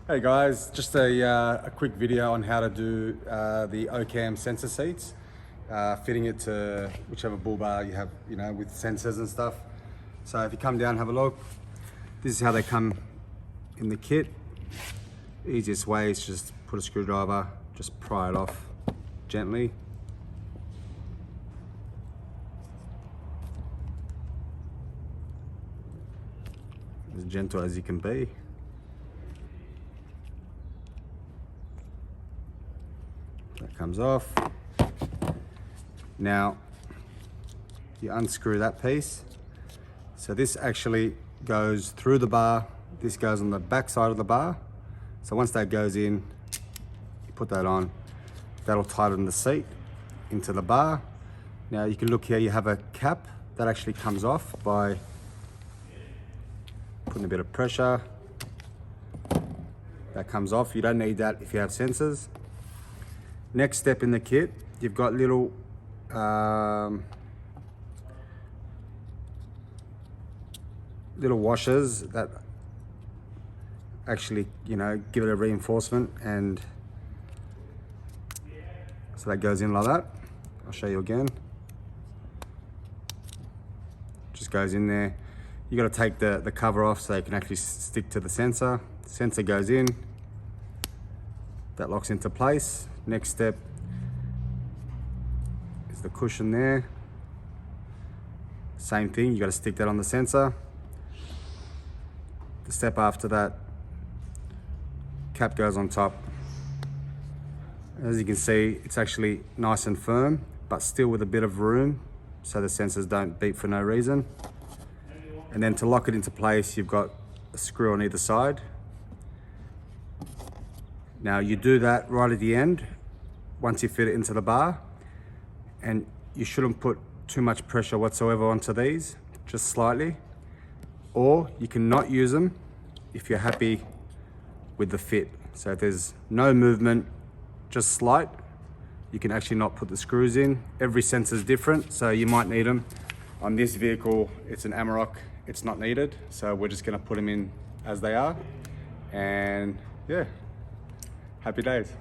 Hey guys, just a quick video on how to do the OCAM sensor seats, fitting it to whichever bull bar you have, with sensors and stuff. So if you come down, have a look. This is how they come in the kit. Easiest way is just put a screwdriver, just pry it off gently. As gentle as you can be. That comes off. Now you unscrew that piece. So this actually goes through the bar. This goes on the back side of the bar. So once that goes in, you put that on. That'll tighten the seat into the bar. Now you can look here, you have a cap that actually comes off by putting a bit of pressure. That comes off. You don't need that if you have sensors. Next step in the kit, you've got little little washers that actually, give it a reinforcement, and so that goes in like that. I'll show you again. Just goes in there. You got to take the cover off so it can actually stick to the sensor. The sensor goes in. That locks into place. Next step is the cushion there. Same thing, you got to stick that on the sensor. The step after that, cap goes on top. As you can see, it's actually nice and firm, but still with a bit of room so the sensors don't beep for no reason. And then to lock it into place, you've got a screw on either side. Now you do that right at the end, once you fit it into the bar, and you shouldn't put too much pressure whatsoever onto these, just slightly. Or you can not use them if you're happy with the fit. So if there's no movement, just slight, you can actually not put the screws in. Every sensor is different, so you might need them. On this vehicle, it's an Amarok, it's not needed. So we're just gonna put them in as they are. And yeah, happy days.